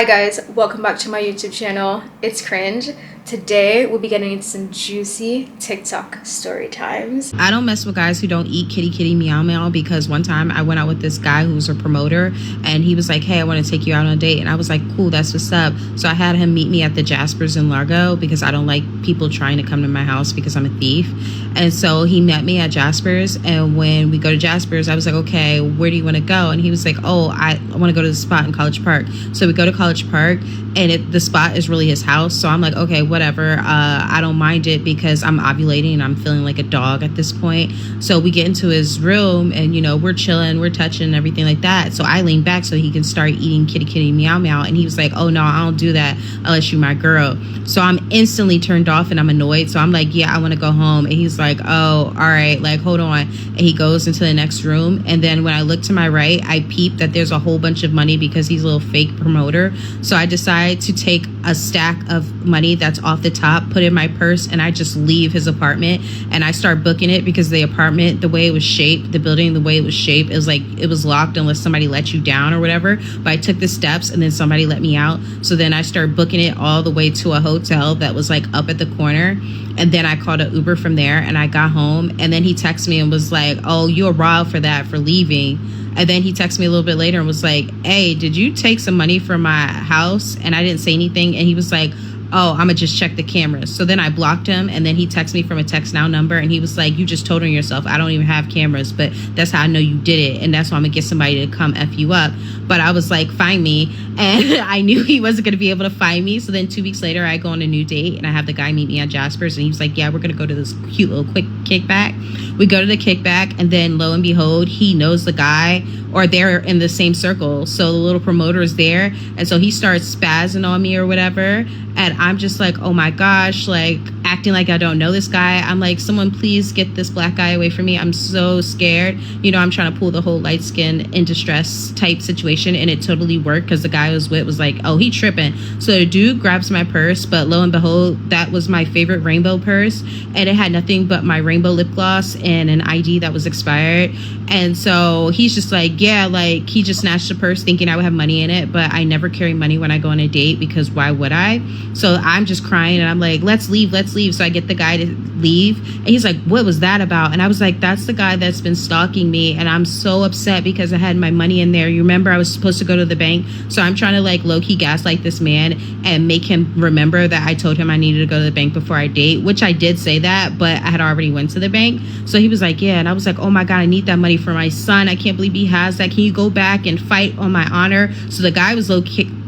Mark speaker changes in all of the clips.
Speaker 1: Hi guys, welcome back to my YouTube channel. It's Cringe. Today we'll be getting into some juicy TikTok story times.
Speaker 2: I don't mess with guys who don't eat kitty kitty meow meow, because one time I went out with this guy who's a promoter and he was like, hey, I want to take you out on a date, and I was like, cool, that's what's up. So I had him meet me at the Jaspers in Largo because I don't like people trying to come to my house because I'm a thief. And so he met me at Jaspers, and when we go to Jaspers, I was like, okay, where do you want to go? And he was like, oh, I want to go to the spot in College Park. So we go to College Park, and the spot is really his house. So I'm like, okay, whatever. I don't mind it because I'm ovulating and I'm feeling like a dog at this point. So we get into his room and, you know, we're chilling, we're touching and everything like that. So I lean back so he can start eating kitty kitty meow meow. And he was like, oh no, I don't do that unless you're my girl. So I'm instantly turned off and I'm annoyed. So I'm like, yeah, I want to go home. And he's like, oh, all right, like, hold on. And he goes into the next room. And then when I look to my right, I peep that there's a whole bunch of money because he's a little fake promoter. So I decide to take a stack of money that's off the top, put in my purse, and I just leave his apartment and I start booking it because the apartment, the way it was shaped, the building, the way it was shaped, it was like it was locked unless somebody let you down or whatever. But I took the steps and then somebody let me out. So then I started booking it all the way to a hotel that was like up at the corner. And then I called an Uber from there and I got home, and then he texted me and was like, oh, you're wild for that, for leaving. And then he texted me a little bit later and was like, hey, did you take some money from my house? And I didn't say anything. And he was like, oh, I'm gonna just check the cameras. So then I blocked him, and then he texted me from a text now number, and he was like, you just told on yourself. I don't even have cameras, but that's how I know you did it, and that's why I'm gonna get somebody to come F you up. But I was like, find me, and I knew he wasn't gonna be able to find me. So then 2 weeks later, I go on a new date, and I have the guy meet me at Jasper's, and he was like, yeah, we're gonna go to this cute little quick kickback. We go to the kickback, and then lo and behold, he knows the guy, or they're in the same circle. So the little promoter is there, and so he starts spazzing on me or whatever. And I'm just like, oh my gosh, like acting like I don't know this guy. I'm like, someone please get this black guy away from me. I'm so scared. You know, I'm trying to pull the whole light skin in distress type situation, and it totally worked because the guy I was with was like, oh, he tripping. So the dude grabs my purse, but lo and behold, that was my favorite rainbow purse, and it had nothing but my rainbow lip gloss and an ID that was expired. And so he's just like, yeah, like he just snatched the purse thinking I would have money in it, but I never carry money when I go on a date because why would I? So I'm just crying and I'm like, let's leave. So I get the guy to leave, and he's like, what was that about? And I was like, that's the guy that's been stalking me, and I'm so upset because I had my money in there. You remember I was supposed to go to the bank? So I'm trying to like low-key gaslight this man and make him remember that I told him I needed to go to the bank before I date, which I did say that, but I had already went to the bank. So he was like, yeah. And I was like, oh my God, I need that money for my son. I can't believe he has that. Can you go back and fight on my honor? So the guy was low-key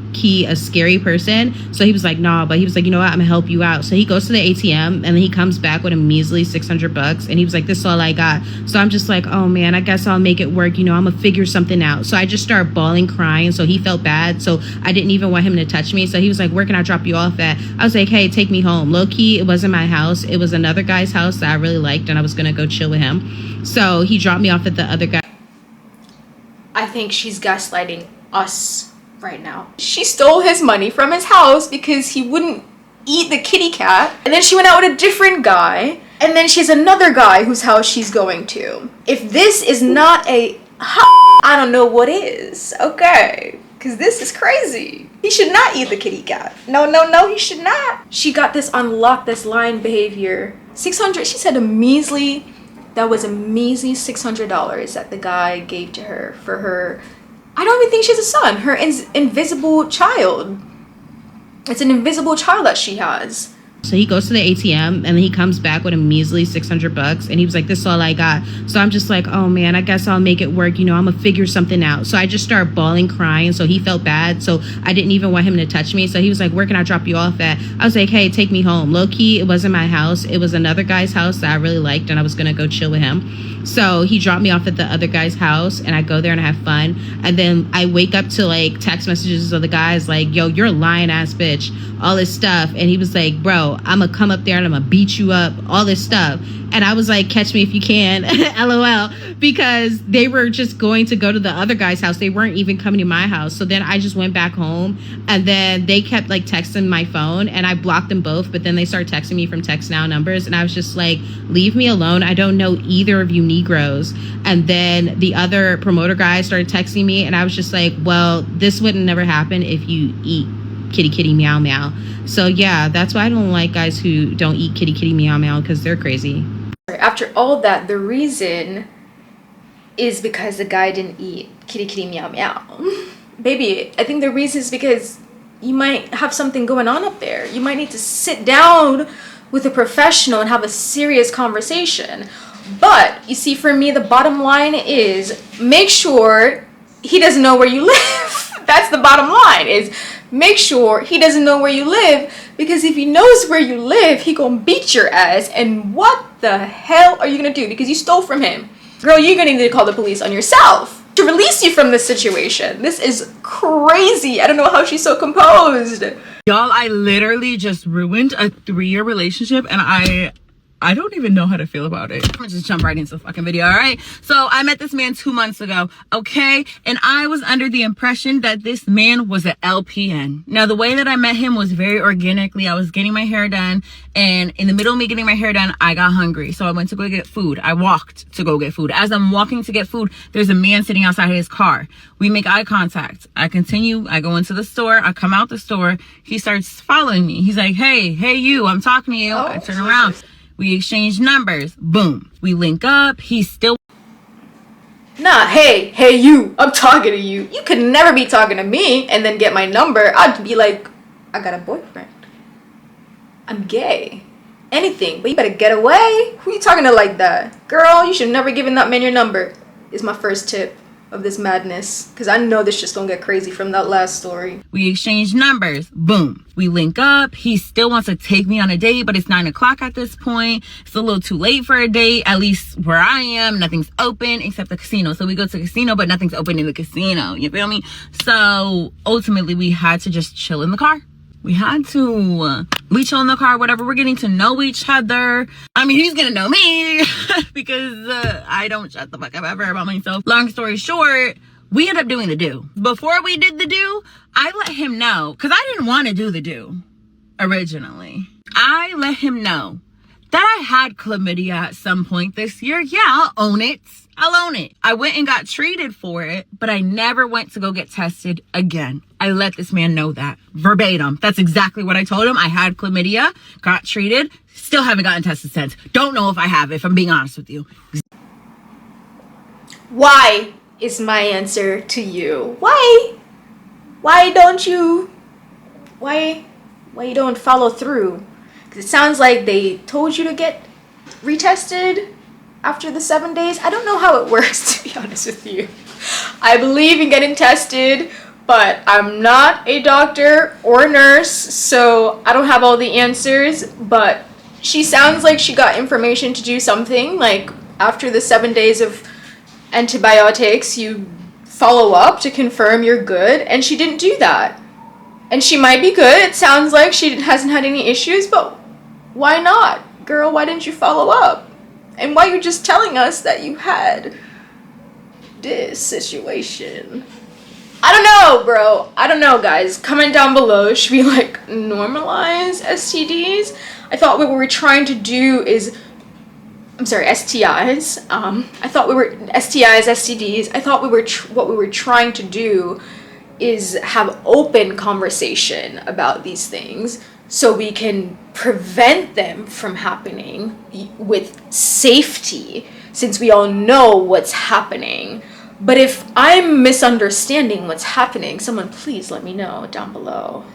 Speaker 2: a scary person, so he was like, nah, but he was like, you know what, I'm gonna help you out. So he goes to the ATM, and then he comes back with a measly $600, and he was like, this is all I got. So I'm just like, oh man, I guess I'll make it work, you know, I'm gonna figure something out. So I just started bawling, crying. So he felt bad, so I didn't even want him to touch me. So he was like, where can I drop you off at? I was like, hey, take me home. Low-key, it wasn't my house, it was another guy's house that I really liked, and I was gonna go chill with him. So he dropped me off at the other guy.
Speaker 1: I think she's gaslighting us right now. She stole his money from his house because he wouldn't eat the kitty cat, and then she went out with a different guy, and then she has another guy whose house she's going to. If this is not I don't know what is, okay? Because this is crazy. He should not eat the kitty cat. No, he should not. She got this unlocked, this lying behavior. 600, she said that was a measly $600 that the guy gave to her for her, I don't even think she has a son, her invisible child. It's an invisible child that she has.
Speaker 2: So he goes to the ATM, and then he comes back with a measly $600, and he was like, this is all I got. So I'm just like, oh man, I guess I'll make it work, you know, I'm gonna figure something out. So I just started bawling, crying. So he felt bad, so I didn't even want him to touch me. So he was like, where can I drop you off at? I was like, hey, take me home. Low-key, it wasn't my house, it was another guy's house that I really liked, and I was gonna go chill with him. So he dropped me off at the other guy's house, and I go there and I have fun. And then I wake up to like text messages of the guys like, yo, you're a lying ass bitch, all this stuff. And he was like, bro, out. I'm gonna come up there and I'm gonna beat you up, all this stuff. And I was like, catch me if you can, LOL, because they were just going to go to the other guy's house. They weren't even coming to my house. So then I just went back home, and then they kept like texting my phone, and I blocked them both. But then they started texting me from Text Now numbers, and I was just like, leave me alone. I don't know either of you Negroes. And then the other promoter guy started texting me, and I was just like, well, this wouldn't never happen if you eat kitty kitty meow meow. So yeah, that's why I don't like guys who don't eat kitty kitty meow meow, because they're crazy.
Speaker 1: After all that, the reason is because the guy didn't eat kitty kitty meow meow. Baby, I think the reason is because you might have something going on up there. You might need to sit down with a professional and have a serious conversation. But you see, for me, the bottom line is make sure he doesn't know where you live. That's the bottom line, is make sure he doesn't know where you live, because if he knows where you live, he gonna beat your ass. And what the hell are you gonna do? Because you stole from him. Girl, you're gonna need to call the police on yourself to release you from this situation. This is crazy. I don't know how she's so composed.
Speaker 3: Y'all, I literally just ruined a 3-year relationship, and I don't even know how to feel about it. I'm gonna just jump right into the fucking video, all right? So I met this man 2 months ago, okay? And I was under the impression that this man was an LPN. Now, the way that I met him was very organically. I was getting my hair done, and in the middle of me getting my hair done, I got hungry. So I went to go get food. I walked to go get food. As I'm walking to get food, there's a man sitting outside his car. We make eye contact. I continue. I go into the store. I come out the store. He starts following me. He's like, hey, you, I'm talking to you.
Speaker 1: Oh,
Speaker 3: I turn around. We exchange numbers. Boom. We link up. He's still...
Speaker 1: Nah, hey, you, I'm talking to you. You could never be talking to me and then get my number. I'd be like, I got a boyfriend. I'm gay. Anything, but you better get away. Who you talking to like that? Girl, you should never given that man your number, is my first tip of this madness, because I know this just gonna get crazy from that last story.
Speaker 3: We exchange numbers. Boom. We link up. He still wants to take me on a date, but it's 9 o'clock at this point. It's a little too late for a date. At least where I am, nothing's open except the casino. So we go to the casino, but nothing's open in the casino. You feel me? So ultimately, we had to just chill in the car. We had to. We chill in the car, whatever. We're getting to know each other. I mean, he's gonna know me because I don't shut the fuck up ever about myself. Long story short, we ended up doing the do. Before we did the do, I let him know, because I didn't want to do the do originally. I let him know that I had chlamydia at some point this year. Yeah, I'll own it. I went and got treated for it, but I never went to go get tested again. I let this man know that verbatim. That's exactly what I told him. I had chlamydia, got treated, still haven't gotten tested since. Don't know if I have, if I'm being honest with you.
Speaker 1: Why is my answer to you? Why don't you follow through? Because it sounds like they told you to get retested after the 7 days. I don't know how it works, to be honest with you. I believe in getting tested, but I'm not a doctor or a nurse, so I don't have all the answers. But she sounds like she got information to do something, like after the 7 days of antibiotics, you follow up to confirm you're good, and she didn't do that. And she might be good. It sounds like she hasn't had any issues, but why not? Girl, why didn't you follow up? And why you're just telling us that you had this situation? I don't know, bro. I don't know, guys. Comment down below. Should we like normalize STDs? I thought what we were trying to do is, I'm sorry, STIs. I thought we were STIs, STDs. I thought what we were trying to do is have open conversation about these things, so we can prevent them from happening with safety, since we all know what's happening. But if I'm misunderstanding what's happening, someone please let me know down below.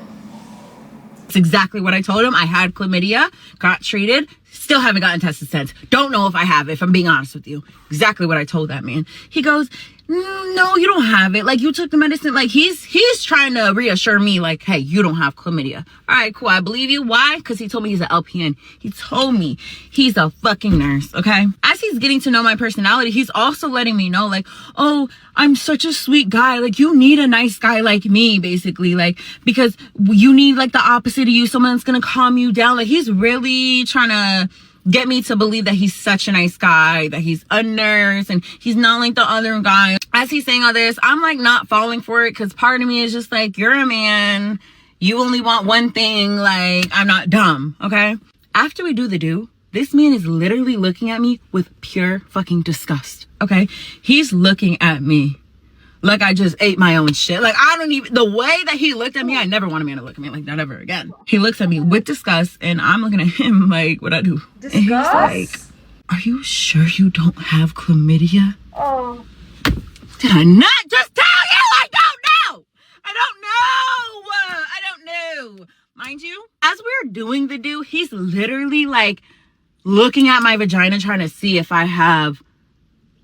Speaker 3: That's exactly what I told him. I had chlamydia, got treated, still haven't gotten tested since. Don't know if I have, if I'm being honest with you. Exactly what I told that man. He goes, No, you don't have it. Like, you took the medicine. Like, he's trying to reassure me, like, hey, you don't have chlamydia. All right, cool. I believe you. Why? Because he told me he's an LPN. He told me he's a fucking nurse, okay? As he's getting to know my personality, he's also letting me know, like, oh, I'm such a sweet guy. Like, you need a nice guy like me, basically. Like, because you need, like, the opposite of you. Someone that's going to calm you down. Like, he's really trying to get me to believe that he's such a nice guy, that he's a nurse, and he's not like the other guy. As he's saying all this, I'm like not falling for it, because part of me is just like, you're a man, you only want one thing. Like, I'm not dumb, okay? After we do the do, this man is literally looking at me with pure fucking disgust, okay? He's looking at me like I just ate my own shit. Like, I don't even, the way that he looked at me, I never want a man to look at me like that ever again. He looks at me with disgust, and I'm looking at him like, what I do?
Speaker 1: Disgust?
Speaker 3: And he's like, are you sure you don't have chlamydia?
Speaker 1: Oh.
Speaker 3: Did I not just tell you? I don't know. I don't know. Mind you, as we're doing the do, he's literally like looking at my vagina trying to see if I have,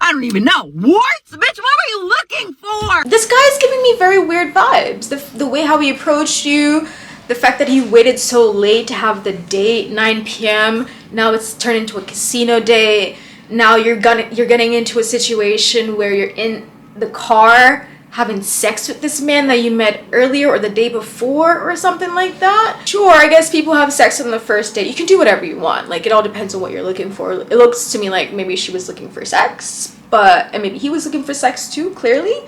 Speaker 3: I don't even know, warts? Bitch, what were you looking for?
Speaker 1: This guy's giving me very weird vibes. The way how he approached you, the fact that he waited so late to have the date, 9 p.m. Now it's turned into a casino date. Now you're getting into a situation where you're in the car having sex with this man that you met earlier or the day before or something like that. Sure, I guess people have sex on the first date. You can do whatever you want. Like, it all depends on what you're looking for. It looks to me like maybe she was looking for sex, and maybe he was looking for sex too, clearly.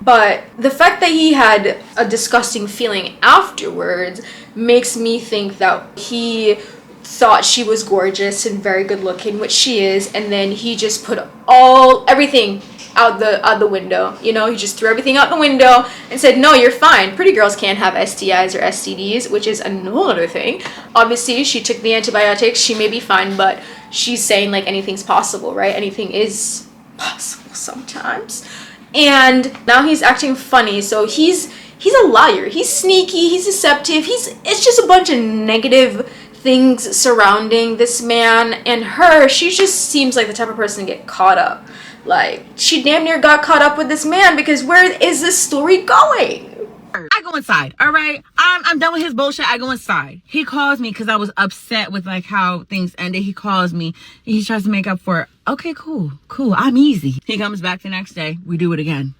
Speaker 1: But the fact that he had a disgusting feeling afterwards makes me think that he thought she was gorgeous and very good looking, which she is, and then he just put everything out the window. You know, he just threw everything out the window and said, no, you're fine. Pretty girls can't have STIs or STDs, which is a whole other thing. Obviously, she took the antibiotics. She may be fine, but she's saying, like, anything's possible, right? Anything is possible sometimes. And now he's acting funny. So he's a liar. He's sneaky. He's deceptive. It's just a bunch of negative things surrounding this man and her. She just seems like the type of person to get caught up. Like, she damn near got caught up with this man, because where is this story going?
Speaker 3: I go inside, all right? I'm done with his bullshit. I go inside. He calls me because I was upset with, like, how things ended. He calls me. He tries to make up for it. Okay, cool. I'm easy. He comes back the next day. We do it again.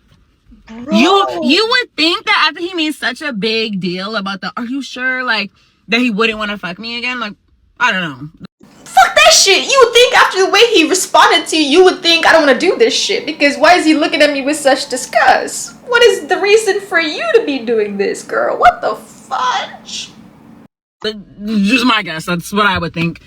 Speaker 3: Bro. You would think that after he made such a big deal about are you sure, like, that he wouldn't want to fuck me again? Like, I don't know.
Speaker 1: Fuck that shit. You would think after the way he responded to you would think, I don't want to do this shit, because why is he looking at me with such disgust? What is the reason for you to be doing this, girl? What the fudge?
Speaker 3: Just my guess. That's what I would think.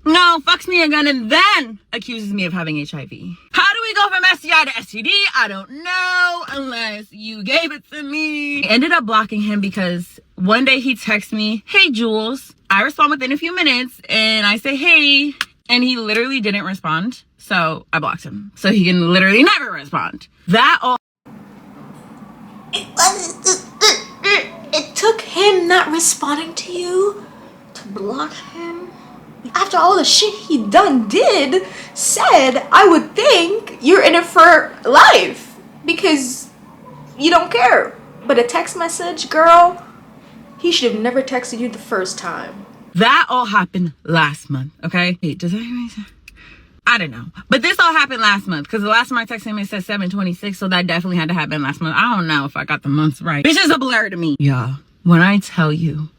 Speaker 3: No, fucks me again and then accuses me of having HIV. How do we go from STI to STD? I don't know, unless you gave it to me. I ended up blocking him because one day he texts me, hey, Jules. I respond within a few minutes and I say, hey, and he literally didn't respond. So I blocked him. So he can literally never respond. That all.
Speaker 1: It took him not responding to you to block him? After all the shit he said, I would think you're in it for life because you don't care. But a text message, girl, he should have never texted you the first time.
Speaker 3: That all happened last month, okay? Wait, does that make sense? I don't know. But this all happened last month, because the last time I texted him, it said 7/26, so that definitely had to happen last month. I don't know if I got the months right. It's just a blur to me. Yeah, when I tell you,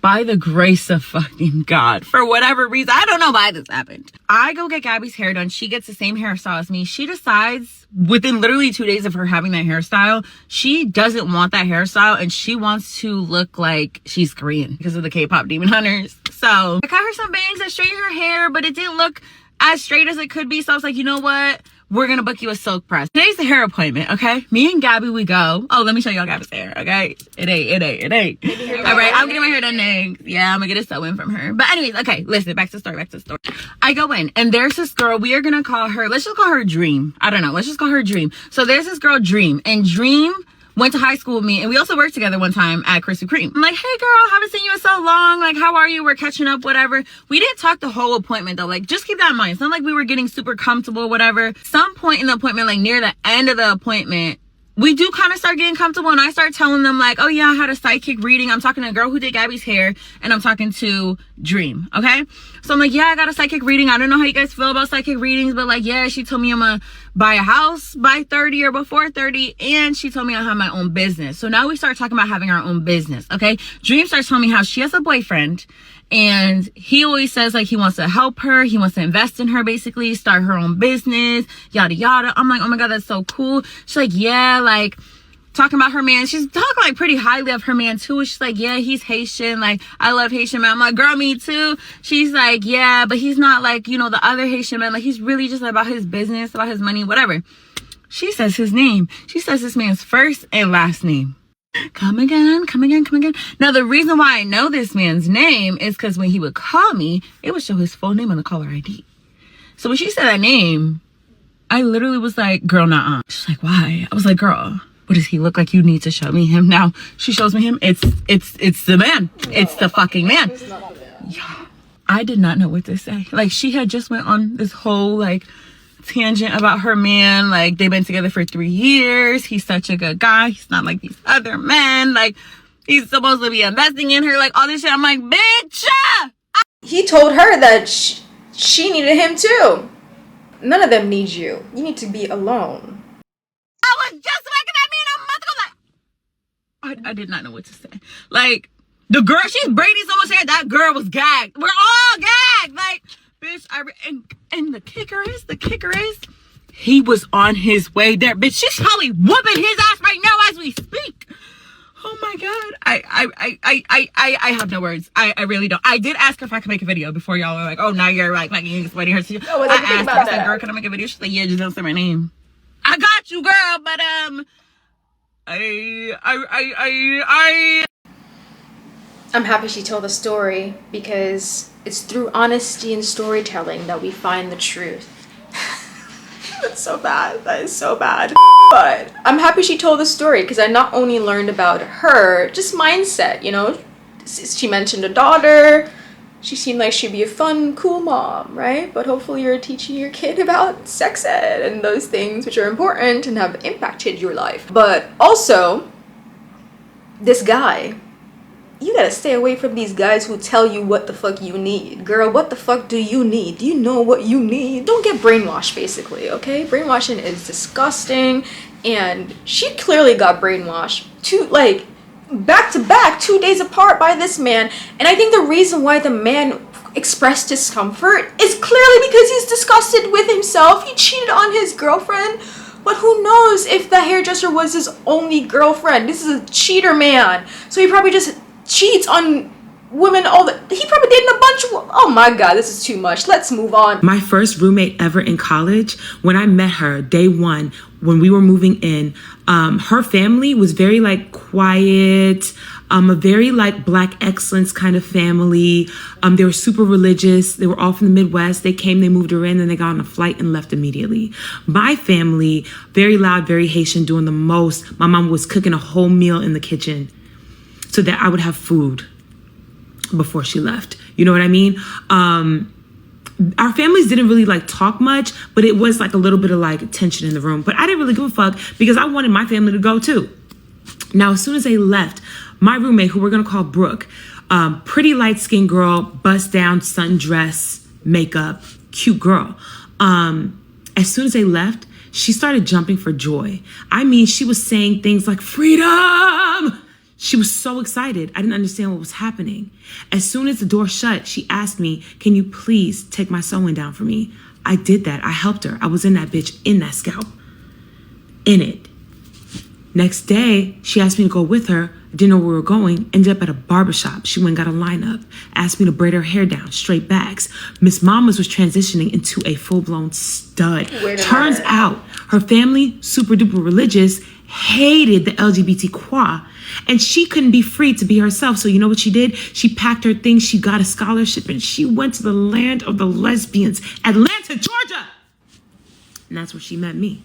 Speaker 3: by the grace of fucking God, for whatever reason, I don't know why this happened. I go get Gabby's hair done. She gets the same hairstyle as me. She decides within literally 2 days of her having that hairstyle, she doesn't want that hairstyle and she wants to look like she's Korean because of the K-pop Demon Hunters. So I cut her some bangs, I straightened her hair, but it didn't look as straight as it could be. So I was like, you know what? We're gonna book you a silk press. Today's the hair appointment, okay? Me and Gabby, we go. Oh, let me show y'all Gabby's hair, okay? It ain't. All right, I'm getting my hair done next. Yeah, I'm gonna get a sew in from her. But anyways, okay, listen, back to the story. I go in, and there's this girl. We are gonna call her, let's just call her Dream. I don't know, let's just call her Dream. So there's this girl, Dream. And Dream went to high school with me, and we also worked together one time at Krispy Kreme. I'm like, hey girl, haven't seen you in so long. Like, how are you? We're catching up, whatever. We didn't talk the whole appointment though. Like, just keep that in mind. It's not like we were getting super comfortable, whatever. Some point in the appointment, like near the end of the appointment, we do kind of start getting comfortable, and I start telling them like, oh yeah, I had a psychic reading. I'm talking to a girl who did Gabby's hair, and I'm talking to Dream, okay? So I'm like, yeah, I got a psychic reading. I don't know how you guys feel about psychic readings, but like, yeah, she told me I'm gonna buy a house by 30 or before 30, and she told me I have my own business. So now we start talking about having our own business, okay? Dream starts telling me how she has a boyfriend, and he always says like he wants to help her, he wants to invest in her, basically start her own business, yada yada. I'm like, oh my god, that's so cool. She's like, yeah, like talking about her man. She's talking like pretty highly of her man too. She's like, yeah, he's Haitian, like I love Haitian men. I'm like, girl, me too. She's like, yeah, but he's not like, you know, the other Haitian men. Like, he's really just about his business, about his money, whatever. She says his name. She says this man's first and last name. Come again, come again, come again. Now, the reason why I know this man's name is because when he would call me, it would show his full name on the caller ID. So when she said that name, I literally was like, girl, nah. She's like, why? I was like, girl, what does he look like? You need to show me him. Now she shows me him. It's the man. No, it's the fucking man. Yeah. I did not know what to say. Like, she had just went on this whole like tangent about her man. Like, they've been together for 3 years. He's such a good guy. He's not like these other men. Like, he's supposed to be investing in her. Like, all this shit. I'm like, bitch.
Speaker 1: He told her that she needed him too. None of them need you. You need to be alone.
Speaker 3: I was just looking at me and I'm like, I did not know what to say. Like, the girl, she's braiding so much hair, that girl was gagged. We're all gagged. Like, bitch, and the kicker is, he was on his way there. Bitch, she's probably whooping his ass right now as we speak. Oh my god. I have no words. I really don't. I did ask her if I could make a video before y'all were like, oh, now you're like explaining her to you.
Speaker 1: Oh,
Speaker 3: I asked her, I said, girl, can I make a video? She's like, yeah, just don't say my name. I got you, girl, but
Speaker 1: I'm happy she told the story because it's through honesty and storytelling that we find the truth. That's so bad. That is so bad. But I'm happy she told the story because I not only learned about her, just mindset, you know. She mentioned a daughter. She seemed like she'd be a fun, cool mom, right? But hopefully you're teaching your kid about sex ed and those things which are important and have impacted your life. But also, this guy, you gotta stay away from these guys who tell you what the fuck you need. Girl, what the fuck do you need? Do you know what you need? Don't get brainwashed, basically, okay? Brainwashing is disgusting, and she clearly got brainwashed back to back, 2 days apart by this man. And I think the reason why the man expressed discomfort is clearly because he's disgusted with himself. He cheated on his girlfriend. But who knows if the hairdresser was his only girlfriend? This is a cheater man. So he probably just cheats on women he probably dated a bunch of, oh my god, this is too much. Let's move on.
Speaker 4: My first roommate ever in college, when I met her day one, when we were moving in, her family was very like quiet, a very like Black excellence kind of family. They were super religious. They were all from the Midwest. They came, they moved her in, and they got on a flight and left immediately. My family, very loud, very Haitian, doing the most. My mom was cooking a whole meal in the kitchen so that I would have food before she left. You know what I mean? Our families didn't really like talk much, but it was like a little bit of like tension in the room. But I didn't really give a fuck because I wanted my family to go too. Now, as soon as they left, my roommate, who we're gonna call Brooke, pretty light-skinned girl, bust down, sundress, makeup, cute girl. As soon as they left, she started jumping for joy. I mean, she was saying things like freedom. She was so excited. I didn't understand what was happening. As soon as the door shut, she asked me, can you please take my sewing down for me? I did that. I helped her. I was in that bitch, in that scalp, in it. Next day, she asked me to go with her. I didn't know where we were going. Ended up at a barbershop. She went and got a lineup. Asked me to braid her hair down, straight backs. Miss Mamas was transitioning into a full-blown stud. Turns out, her family, super duper religious, hated the LGBTQ, and she couldn't be free to be herself. So you know what she did? She packed her things, she got a scholarship, and she went to the land of the lesbians, Atlanta, Georgia. And that's where she met me.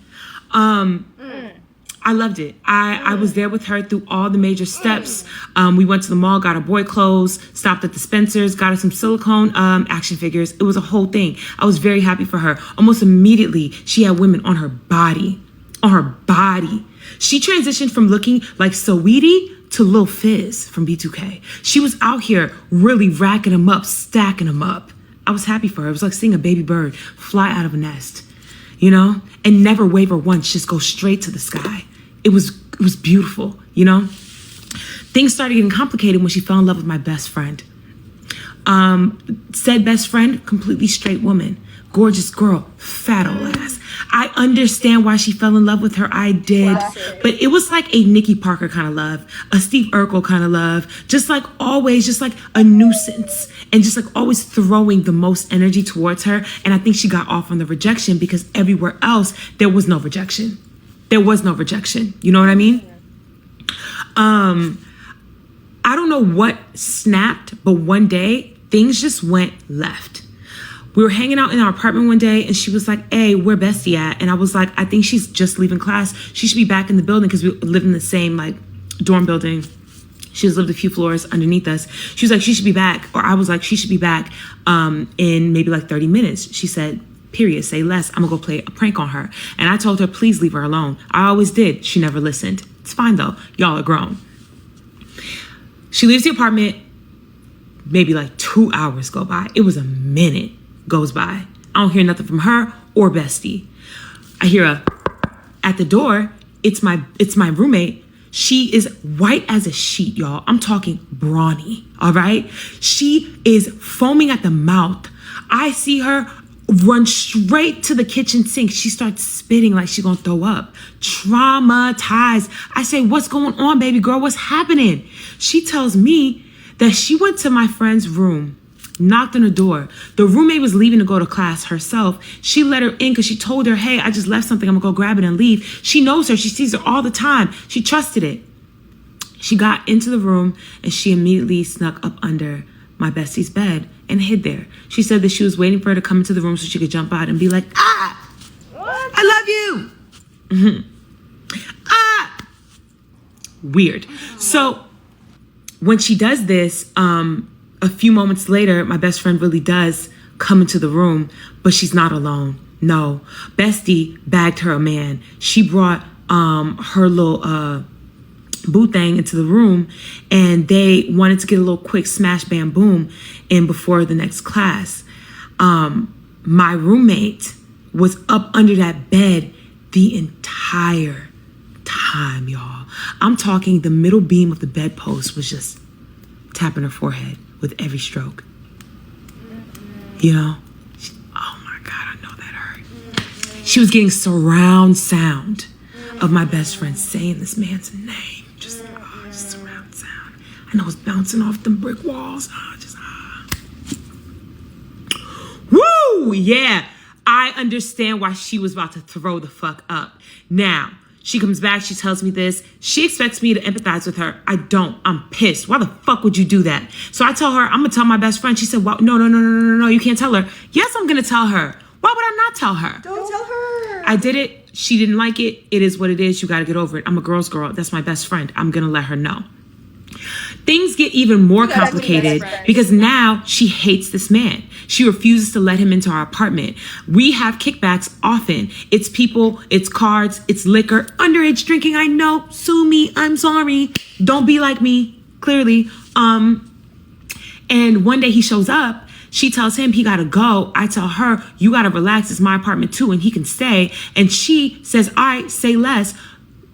Speaker 4: I loved it. I was there with her through all the major steps. We went to the mall, got her boy clothes, stopped at the Spencer's, got her some silicone action figures. It was a whole thing. I was very happy for her. Almost immediately, she had women on her body. On her body. She transitioned from looking like Saweetie to Lil Fizz from B2K. She was out here really racking them up, stacking them up. I was happy for her. It was like seeing a baby bird fly out of a nest, you know, and never waver once, just go straight to the sky. It was beautiful, you know. Things started getting complicated when she fell in love with my best friend. Said best friend, completely straight woman, gorgeous girl, fat old ass. I understand why she fell in love with her. I did. But it was like a Nikki Parker kind of love, a Steve Urkel kind of love, just like always, just like a nuisance, and just like always throwing the most energy towards her. And I think she got off on the rejection because everywhere else, there was no rejection. There was no rejection. You know what I mean? I don't know what snapped, but one day things just went left. We were hanging out in our apartment one day and she was like, hey, where Bestie at? And I was like, I think she's just leaving class. She should be back in the building because we live in the same like dorm building. She just lived a few floors underneath us. She was like, she should be back. Or I was like, she should be back in maybe like 30 minutes. She said, period, say less. I'm gonna go play a prank on her. And I told her, please leave her alone. I always did. She never listened. It's fine though. Y'all are grown. She leaves the apartment. Maybe like 2 hours go by. It was a minute goes by. I don't hear nothing from her or Bestie. I hear at the door. It's my roommate. She is white as a sheet, y'all. I'm talking brawny, all right? She is foaming at the mouth. I see her run straight to the kitchen sink. She starts spitting like she's gonna throw up. Traumatized. I say, what's going on, baby girl? What's happening? She tells me that she went to my friend's room, knocked on the door. The roommate was leaving to go to class herself. She let her in because she told her, hey, I just left something. I'm gonna go grab it and leave. She knows her. She sees her all the time. She trusted it. She got into the room and she immediately snuck up under my bestie's bed and hid there. She said that she was waiting for her to come into the room so she could jump out and be like, I love you. Weird. So when she does this, a few moments later, my best friend really does come into the room, but she's not alone. No, Bestie bagged her a man. She brought her little boo thing into the room, and they wanted to get a little quick smash bam boom in before the next class. My roommate was up under that bed the entire time, y'all. I'm talking the middle beam of the bedpost was just tapping her forehead with every stroke. You know? Oh my God, I know that hurt. She was getting surround sound of my best friend saying this man's name. Just surround sound. I know it's bouncing off them brick walls. Woo! Yeah. I understand why she was about to throw the fuck up. Now, she comes back, she tells me this. She expects me to empathize with her. I don't. I'm pissed. Why the fuck would you do that? So I tell her, I'm gonna tell my best friend. She said, well, no, you can't tell her. Yes, I'm gonna tell her. Why would I not tell her?
Speaker 1: Don't tell her.
Speaker 4: I did it. She didn't like it. It is what it is. You gotta get over it. I'm a girl's girl. That's my best friend. I'm gonna let her know. Things get even more complicated because now she hates this man. She refuses to let him into our apartment. We have kickbacks often. It's people, it's cards, it's liquor, underage drinking. I know, sue me, I'm sorry. Don't be like me, clearly. And one day he shows up. She tells him he gotta go. I tell her, you gotta relax. It's my apartment too, and he can stay. And she says, I say less.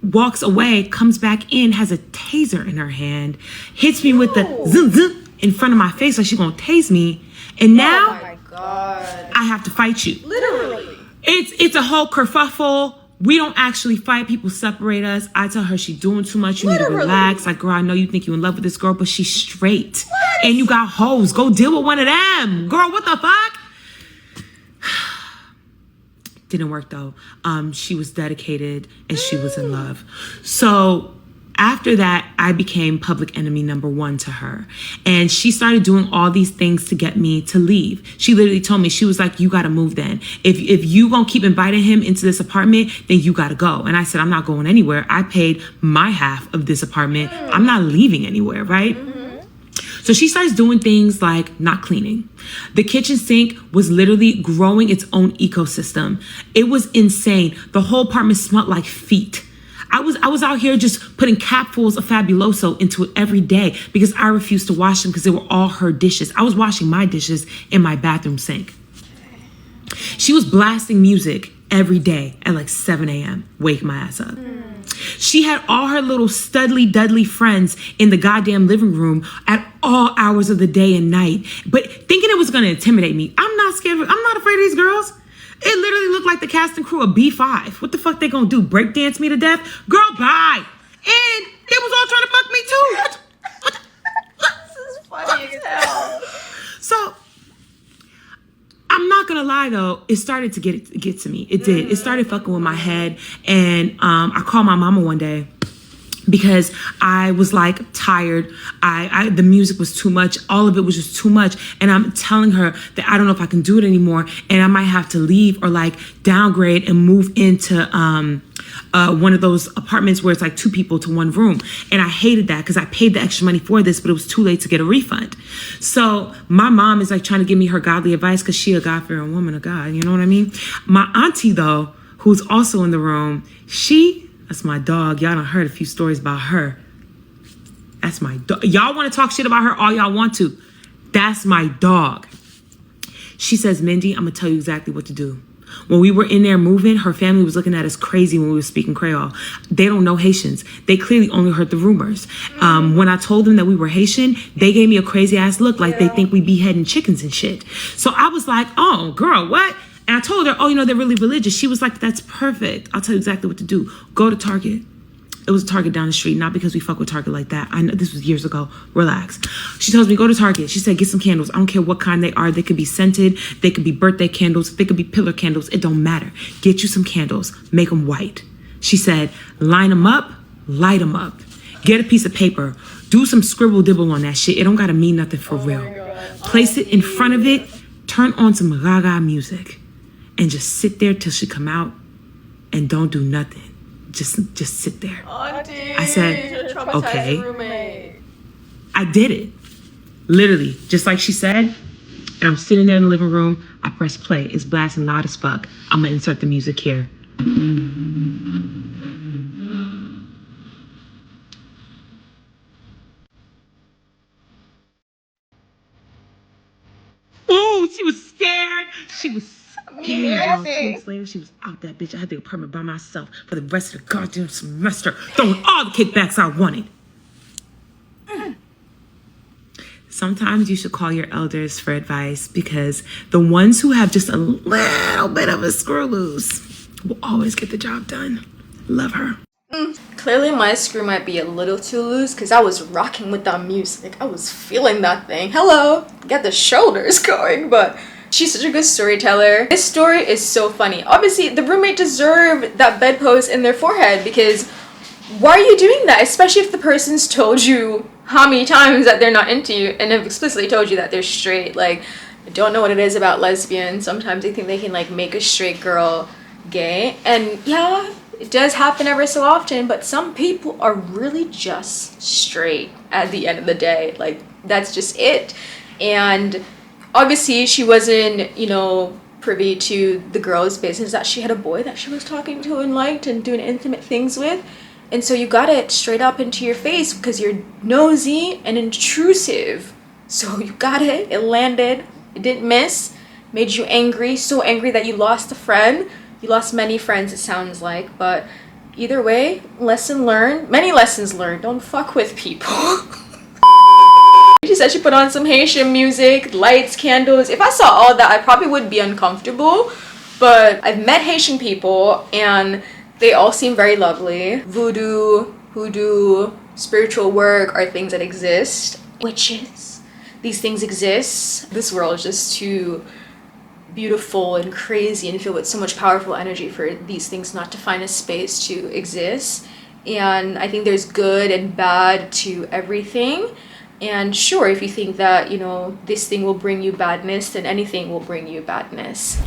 Speaker 4: Walks away, comes back in, has a taser in her hand, hits me with the zoom in front of my face like she's gonna tase me. And now,
Speaker 1: oh my God,
Speaker 4: I have to fight you.
Speaker 1: Literally.
Speaker 4: It's a whole kerfuffle. We don't actually fight. People separate us. I tell her she's doing too much. You need to relax. Like, girl, I know you think you're in love with this girl, but she's straight. What? And you got hoes. Go deal with one of them. Girl, what the fuck? Didn't work though. She was dedicated and she was in love. So After that, I became public enemy number one to her. And she started doing all these things to get me to leave. She literally told me, she was like, you got to move then. If you going to keep inviting him into this apartment, then you got to go. And I said, I'm not going anywhere. I paid my half of this apartment. I'm not leaving anywhere, right? So she starts doing things like not cleaning. The kitchen sink was literally growing its own ecosystem. It was insane. The whole apartment smelled like feet. I was out here just putting capfuls of Fabuloso into it every day because I refused to wash them because they were all her dishes. I was washing my dishes in my bathroom sink. She was blasting music every day at like 7 a.m. Wake my ass up. She had all her little studly dudley friends in the goddamn living room at all hours of the day and night, but thinking it was going to intimidate me. I'm not scared. I'm not afraid of these girls. It literally looked like the cast and crew of B5. What the fuck they gonna do? Break dance me to death? Girl, bye. And they was all trying to fuck me too.
Speaker 1: This is funny as hell.
Speaker 4: So I'm not gonna lie though, it started to get to me. It did. It started fucking with my head. And I called my mama one day because I was like tired. The music was too much. All of it was just too much. And I'm telling her that I don't know if I can do it anymore. And I might have to leave or like downgrade and move into one of those apartments where it's like 2 people to 1 room. And I hated that because I paid the extra money for this, but it was too late to get a refund. So my mom is like trying to give me her godly advice because she a God-fearing woman of God. You know what I mean? My auntie though, who's also in the room, that's my dog. Y'all done heard a few stories about her. That's my dog. Y'all want to talk shit about her all y'all want to. That's my dog. She says, Mindy, I'm going to tell you exactly what to do. When we were in there moving, her family was looking at us crazy when we were speaking Creole. They don't know Haitians. They clearly only heard the rumors. When I told them that we were Haitian, they gave me a crazy ass look like they think we beheading chickens and shit. So I was like, oh, girl, what? And I told her, oh, they're really religious. She was like, that's perfect. I'll tell you exactly what to do. Go to Target. It was a Target down the street, not because we fuck with Target like that. I know this was years ago. Relax. She tells me, go to Target. She said, get some candles. I don't care what kind they are. They could be scented. They could be birthday candles. They could be pillar candles. It don't matter. Get you some candles. Make them white. She said, line them up, light them up. Get a piece of paper. Do some scribble dibble on that shit. It don't got to mean nothing for real. Place it in front of it. Turn on some gaga music. And just sit there till she come out and don't do nothing. Just sit there.
Speaker 1: Auntie,
Speaker 4: I said, okay.
Speaker 1: Roommate.
Speaker 4: I did it. Literally, just like she said. And I'm sitting there in the living room. I press play. It's blasting loud as fuck. I'm going to insert the music here. Oh, she was scared. She was scared. 2 weeks later, she was out that bitch. I had the apartment by myself for the rest of the goddamn semester, throwing all the kickbacks I wanted. Sometimes you should call your elders for advice because the ones who have just a little bit of a screw loose will always get the job done. Love her.
Speaker 1: Clearly my screw might be a little too loose because I was rocking with that music. I was feeling that thing. Hello, get the shoulders going, but she's such a good storyteller. This story is so funny. Obviously, the roommate deserved that bedpost in their forehead because why are you doing that? Especially if the person's told you how many times that they're not into you and have explicitly told you that they're straight. Like, I don't know what it is about lesbians. Sometimes they think they can like make a straight girl gay. And yeah, it does happen ever so often, but some people are really just straight at the end of the day. Like, that's just it. And obviously she wasn't, privy to the girl's business that she had a boy that she was talking to and liked and doing intimate things with. And so you got it straight up into your face because you're nosy and intrusive. So you got it. It landed. It didn't miss. Made you angry. So angry that you lost a friend. You lost many friends, it sounds like. But either way, lesson learned. Many lessons learned. Don't fuck with people. She said she put on some Haitian music, lights, candles. If I saw all that, I probably would be uncomfortable. But I've met Haitian people and they all seem very lovely. Voodoo, hoodoo, spiritual work are things that exist. Witches, these things exist. This world is just too beautiful and crazy and filled with so much powerful energy for these things not to find a space to exist. and I think there's good and bad to everything. And sure, if you think that, you know, this thing will bring you badness, then anything will bring you badness.